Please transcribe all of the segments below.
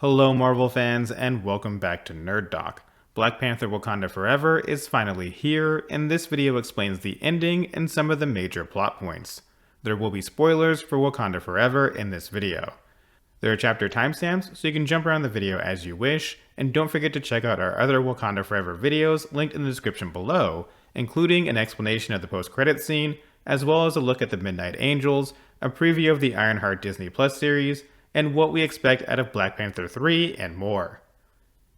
Hello Marvel fans and welcome back to Nerd Doc. Black Panther Wakanda Forever is finally here, and this video explains the ending and some of the major plot points. There will be spoilers for Wakanda Forever in this video. There are chapter timestamps, so you can jump around the video as you wish, and don't forget to check out our other Wakanda Forever videos linked in the description below, including an explanation of the post-credits scene, as well as a look at the Midnight Angels, a preview of the Ironheart Disney Plus series, and what we expect out of Black Panther 3, and more.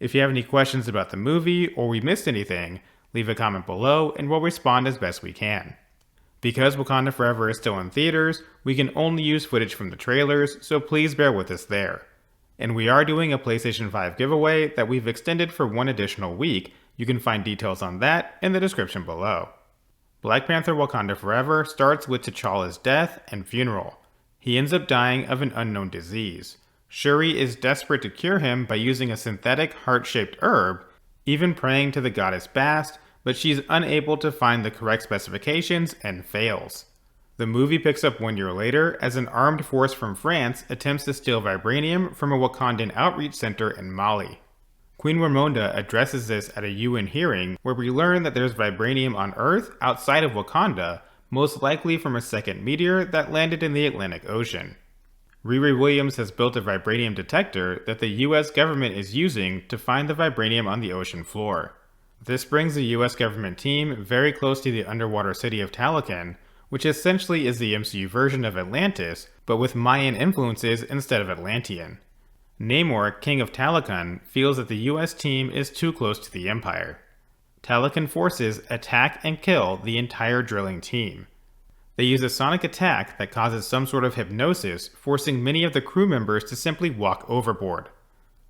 If you have any questions about the movie, or we missed anything, leave a comment below and we'll respond as best we can. Because Wakanda Forever is still in theaters, we can only use footage from the trailers, so please bear with us there. And we are doing a PlayStation 5 giveaway that we've extended for one additional week. You can find details on that in the description below. Black Panther Wakanda Forever starts with T'Challa's death and funeral. He ends up dying of an unknown disease. Shuri is desperate to cure him by using a synthetic heart-shaped herb, even praying to the goddess Bast, but she's unable to find the correct specifications and fails. The movie picks up 1 year later as an armed force from France attempts to steal vibranium from a Wakandan outreach center in Mali. Queen Ramonda addresses this at a UN hearing where we learn that there's vibranium on Earth outside of Wakanda, most likely from a second meteor that landed in the Atlantic Ocean. Riri Williams has built a vibranium detector that the US government is using to find the vibranium on the ocean floor. This brings the US government team very close to the underwater city of Talocan, which essentially is the MCU version of Atlantis, but with Mayan influences instead of Atlantean. Namor, king of Talocan, feels that the US team is too close to the Empire. Talocan forces attack and kill the entire drilling team. They use a sonic attack that causes some sort of hypnosis, forcing many of the crew members to simply walk overboard.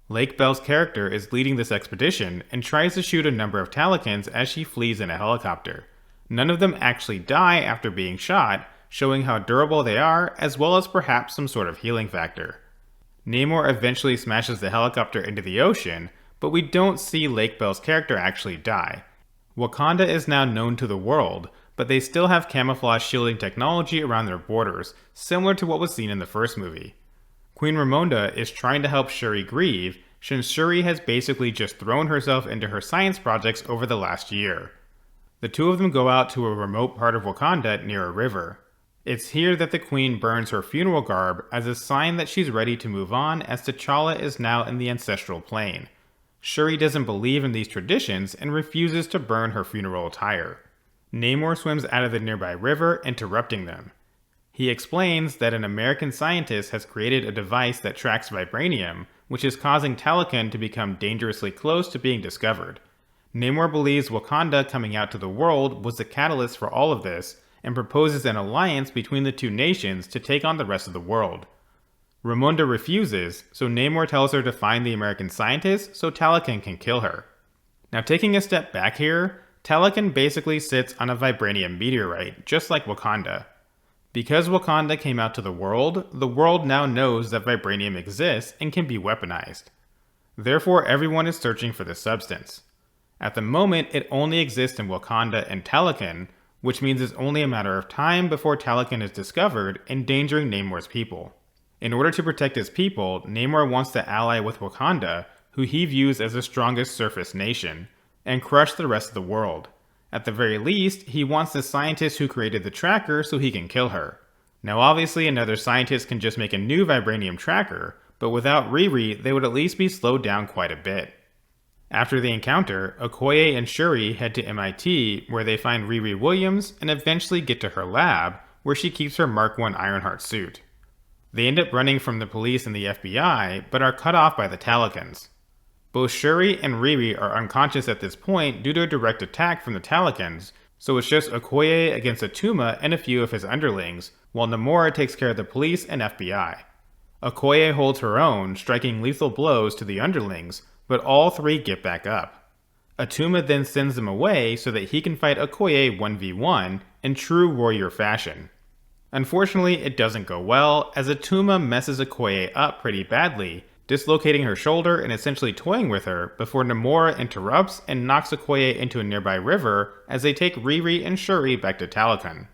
Lake Bell's character is leading this expedition and tries to shoot a number of Talocans as she flees in a helicopter. None of them actually die after being shot, showing how durable they are, as well as perhaps some sort of healing factor. Namor eventually smashes the helicopter into the ocean, but we don't see Lake Bell's character actually die. Wakanda is now known to the world, but they still have camouflage shielding technology around their borders, similar to what was seen in the first movie. Queen Ramonda is trying to help Shuri grieve, since Shuri has basically just thrown herself into her science projects over the last year. The two of them go out to a remote part of Wakanda near a river. It's here that the Queen burns her funeral garb as a sign that she's ready to move on, as T'Challa is now in the ancestral plane. Shuri doesn't believe in these traditions and refuses to burn her funeral attire. Namor swims out of the nearby river, interrupting them. He explains that an American scientist has created a device that tracks vibranium, which is causing Talocan to become dangerously close to being discovered. Namor believes Wakanda coming out to the world was the catalyst for all of this, and proposes an alliance between the two nations to take on the rest of the world. Ramonda refuses, so Namor tells her to find the American scientist so Talocan can kill her. Now, taking a step back here, Talocan basically sits on a vibranium meteorite, just like Wakanda. Because Wakanda came out to the world now knows that vibranium exists and can be weaponized. Therefore, everyone is searching for this substance. At the moment, it only exists in Wakanda and Talocan, which means it's only a matter of time before Talocan is discovered, endangering Namor's people. In order to protect his people, Namor wants to ally with Wakanda, who he views as the strongest surface nation, and crush the rest of the world. At the very least, he wants the scientist who created the tracker so he can kill her. Now obviously another scientist can just make a new vibranium tracker, but without Riri, they would at least be slowed down quite a bit. After the encounter, Okoye and Shuri head to MIT, where they find Riri Williams and eventually get to her lab, where she keeps her Mark I Ironheart suit. They end up running from the police and the FBI, but are cut off by the Talocans. Both Shuri and Riri are unconscious at this point due to a direct attack from the Talocans, so it's just Okoye against Atuma and a few of his underlings, while Namor takes care of the police and FBI. Okoye holds her own, striking lethal blows to the underlings, but all three get back up. Atuma then sends them away so that he can fight Okoye 1v1 in true warrior fashion. Unfortunately, it doesn't go well, as Atuma messes Okoye up pretty badly, dislocating her shoulder and essentially toying with her before Namor interrupts and knocks Okoye into a nearby river as they take Riri and Shuri back to Talocan.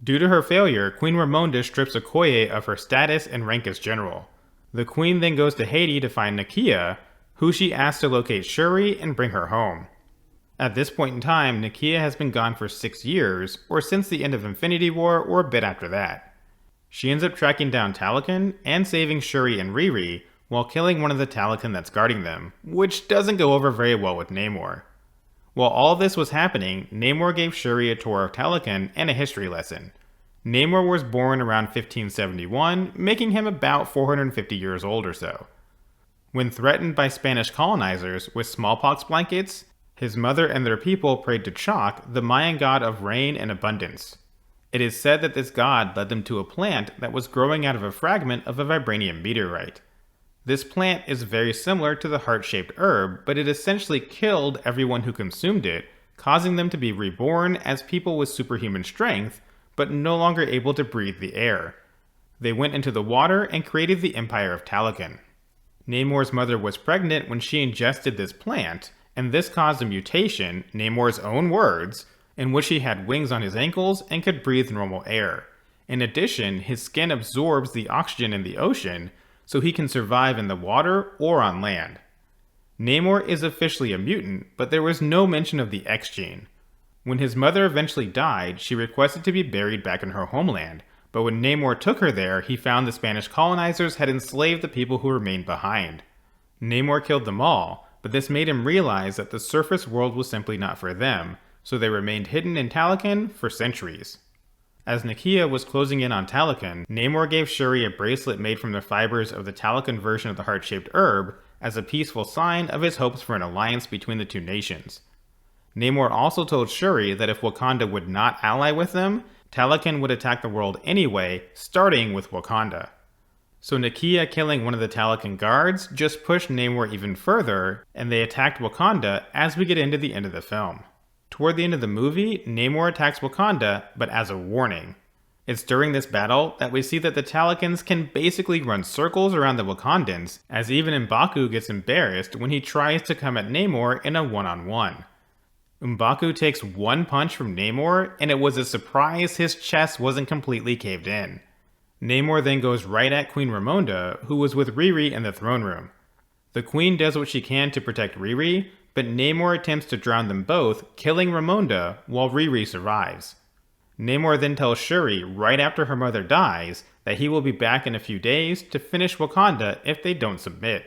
Due to her failure, Queen Ramonda strips Okoye of her status and rank as general. The Queen then goes to Haiti to find Nakia, who she asks to locate Shuri and bring her home. At this point in time, Nakia has been gone for 6 years, or since the end of Infinity War or a bit after that. She ends up tracking down Talocan and saving Shuri and Riri, while killing one of the Talocan that's guarding them, which doesn't go over very well with Namor. While all this was happening, Namor gave Shuri a tour of Talocan and a history lesson. Namor was born around 1571, making him about 450 years old or so. When threatened by Spanish colonizers with smallpox blankets, his mother and their people prayed to Chak, the Mayan god of rain and abundance. It is said that this god led them to a plant that was growing out of a fragment of a vibranium meteorite. This plant is very similar to the heart-shaped herb, but it essentially killed everyone who consumed it, causing them to be reborn as people with superhuman strength, but no longer able to breathe the air. They went into the water and created the Empire of Talocan. Namor's mother was pregnant when she ingested this plant, and this caused a mutation, Namor's own words, in which he had wings on his ankles and could breathe normal air. In addition, his skin absorbs the oxygen in the ocean, so he can survive in the water or on land. Namor is officially a mutant, but there was no mention of the X gene. When his mother eventually died, she requested to be buried back in her homeland, but when Namor took her there, he found the Spanish colonizers had enslaved the people who remained behind. Namor killed them all, but this made him realize that the surface world was simply not for them, so they remained hidden in Talocan for centuries. As Nakia was closing in on Talocan, Namor gave Shuri a bracelet made from the fibers of the Talocan version of the heart-shaped herb as a peaceful sign of his hopes for an alliance between the two nations. Namor also told Shuri that if Wakanda would not ally with them, Talocan would attack the world anyway, starting with Wakanda. So Nakia killing one of the Talocan guards just pushed Namor even further, and they attacked Wakanda as we get into the end of the film. Toward the end of the movie, Namor attacks Wakanda, but as a warning. It's during this battle that we see that the Talocans can basically run circles around the Wakandans, as even M'Baku gets embarrassed when he tries to come at Namor in a one-on-one. M'Baku takes one punch from Namor, and it was a surprise his chest wasn't completely caved in. Namor then goes right at Queen Ramonda, who was with Riri in the throne room. The Queen does what she can to protect Riri, but Namor attempts to drown them both, killing Ramonda while Riri survives. Namor then tells Shuri right after her mother dies that he will be back in a few days to finish Wakanda if they don't submit.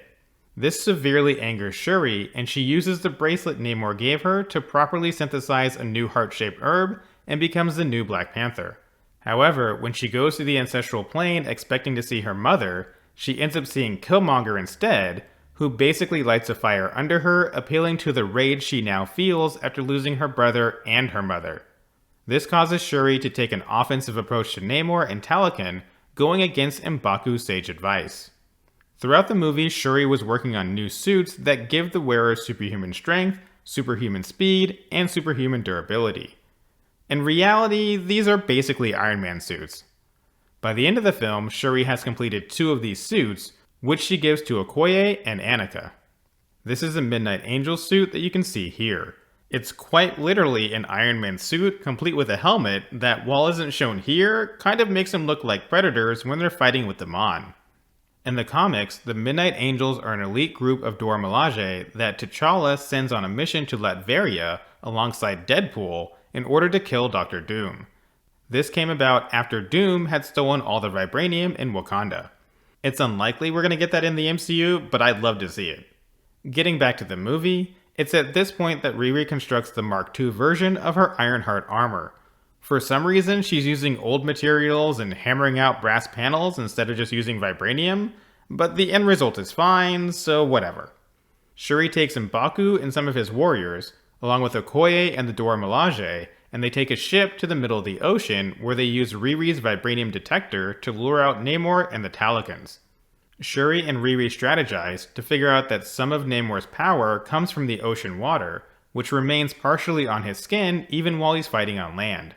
This severely angers Shuri, and she uses the bracelet Namor gave her to properly synthesize a new heart-shaped herb and becomes the new Black Panther. However, when she goes to the ancestral plane expecting to see her mother, she ends up seeing Killmonger instead, who basically lights a fire under her, appealing to the rage she now feels after losing her brother and her mother. This causes Shuri to take an offensive approach to Namor and Talocan, going against M'Baku's sage advice. Throughout the movie, Shuri was working on new suits that give the wearer superhuman strength, superhuman speed, and superhuman durability. In reality, these are basically Iron Man suits. By the end of the film, Shuri has completed 2 of these suits, which she gives to Okoye and Annika. This is a Midnight Angel suit that you can see here. It's quite literally an Iron Man suit, complete with a helmet that, while isn't shown here, kind of makes them look like predators when they're fighting with them on. In the comics, the Midnight Angels are an elite group of Dora Milaje that T'Challa sends on a mission to Latveria alongside Deadpool in order to kill Dr. Doom. This came about after Doom had stolen all the vibranium in Wakanda. It's unlikely we're going to get that in the MCU, but I'd love to see it. Getting back to the movie, it's at this point that Riri constructs the Mark II version of her Ironheart armor. For some reason, she's using old materials and hammering out brass panels instead of just using vibranium, but the end result is fine, so whatever. Shuri takes M'Baku and some of his warriors, along with Okoye and the Dora Milaje, and they take a ship to the middle of the ocean where they use Riri's vibranium detector to lure out Namor and the Talocans. Shuri and Riri strategize to figure out that some of Namor's power comes from the ocean water, which remains partially on his skin even while he's fighting on land.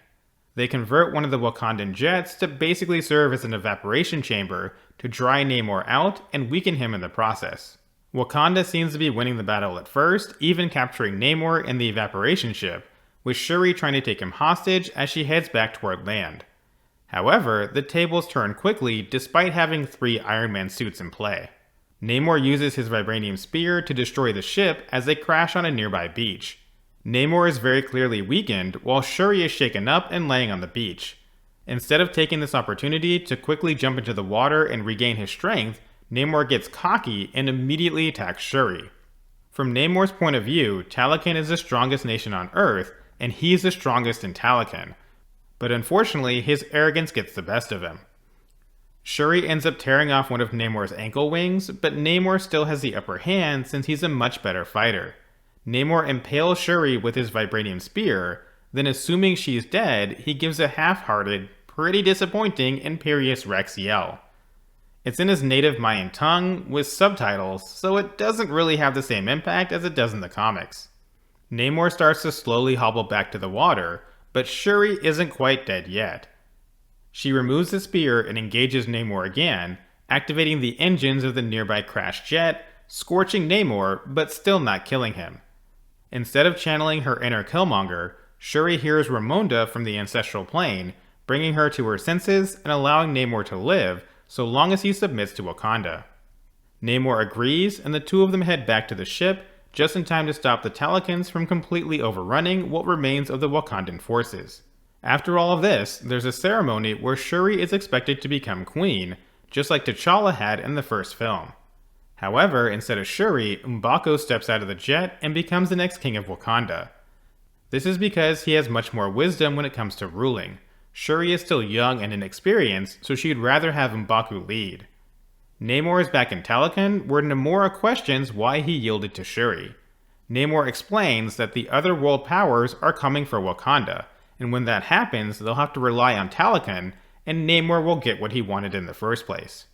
They convert one of the Wakandan jets to basically serve as an evaporation chamber to dry Namor out and weaken him in the process. Wakanda seems to be winning the battle at first, even capturing Namor in the evaporation ship, with Shuri trying to take him hostage as she heads back toward land. However, the tables turn quickly despite having 3 Iron Man suits in play. Namor uses his vibranium spear to destroy the ship as they crash on a nearby beach. Namor is very clearly weakened, while Shuri is shaken up and laying on the beach. Instead of taking this opportunity to quickly jump into the water and regain his strength, Namor gets cocky and immediately attacks Shuri. From Namor's point of view, Talocan is the strongest nation on Earth, and he's the strongest in Talocan. But unfortunately, his arrogance gets the best of him. Shuri ends up tearing off one of Namor's ankle wings, but Namor still has the upper hand since he's a much better fighter. Namor impales Shuri with his vibranium spear, then assuming she's dead, he gives a half-hearted, pretty disappointing IMPERIUS Rex yell. It's in his native Mayan tongue, with subtitles, so it doesn't really have the same impact as it does in the comics. Namor starts to slowly hobble back to the water, but Shuri isn't quite dead yet. She removes the spear and engages Namor again, activating the engines of the nearby crashed jet, scorching Namor, but still not killing him. Instead of channeling her inner Killmonger, Shuri hears Ramonda from the ancestral plane, bringing her to her senses and allowing Namor to live so long as he submits to Wakanda. Namor agrees, and the two of them head back to the ship, just in time to stop the Talocans from completely overrunning what remains of the Wakandan forces. After all of this, there's a ceremony where Shuri is expected to become queen, just like T'Challa had in the first film. However, instead of Shuri, M'Baku steps out of the jet and becomes the next king of Wakanda. This is because he has much more wisdom when it comes to ruling. Shuri is still young and inexperienced, so she'd rather have M'Baku lead. Namor is back in Talocan, where Namor questions why he yielded to Shuri. Namor explains that the other world powers are coming for Wakanda, and when that happens, they'll have to rely on Talocan, and Namor will get what he wanted in the first place.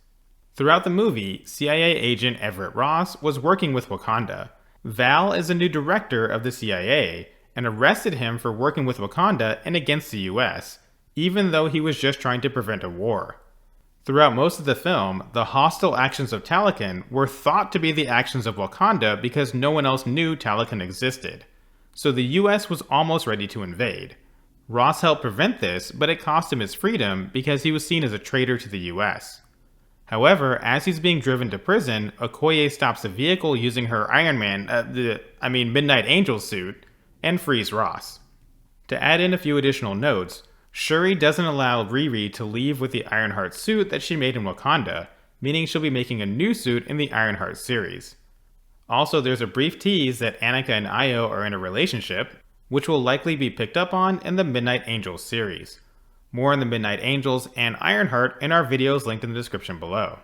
Throughout the movie, CIA agent Everett Ross was working with Wakanda. Val is a new director of the CIA, and arrested him for working with Wakanda and against the US, even though he was just trying to prevent a war. Throughout most of the film, the hostile actions of Talocan were thought to be the actions of Wakanda because no one else knew Talocan existed. So the US was almost ready to invade. Ross helped prevent this, but it cost him his freedom because he was seen as a traitor to the US. However, as he's being driven to prison, Okoye stops the vehicle using her Midnight Angel suit, and frees Ross. To add in a few additional notes, Shuri doesn't allow Riri to leave with the Ironheart suit that she made in Wakanda, meaning she'll be making a new suit in the Ironheart series. Also, there's a brief tease that Annika and Io are in a relationship, which will likely be picked up on in the Midnight Angels series. More on the Midnight Angels and Ironheart in our videos linked in the description below.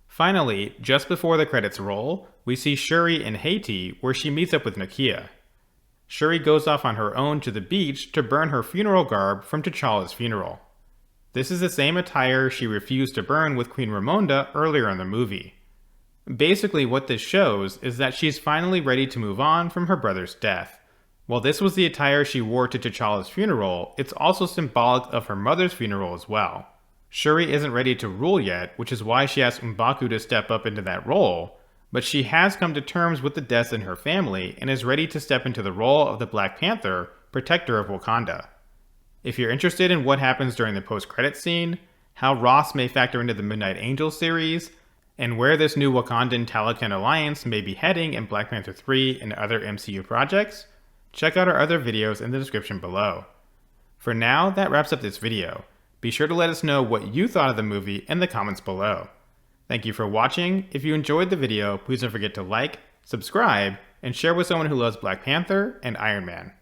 Finally, just before the credits roll, we see Shuri in Haiti where she meets up with Nakia. Shuri goes off on her own to the beach to burn her funeral garb from T'Challa's funeral. This is the same attire she refused to burn with Queen Ramonda earlier in the movie. Basically what this shows is that she's finally ready to move on from her brother's death. While this was the attire she wore to T'Challa's funeral, it's also symbolic of her mother's funeral as well. Shuri isn't ready to rule yet, which is why she asked M'Baku to step up into that role, but she has come to terms with the deaths in her family and is ready to step into the role of the Black Panther, protector of Wakanda. If you're interested in what happens during the post-credits scene, how Ross may factor into the Midnight Angels series, and where this new Wakandan Talocan alliance may be heading in Black Panther 3 and other MCU projects, check out our other videos in the description below. For now, that wraps up this video. Be sure to let us know what you thought of the movie in the comments below. Thank you for watching. If you enjoyed the video, please don't forget to like, subscribe, and share with someone who loves Black Panther and Iron Man.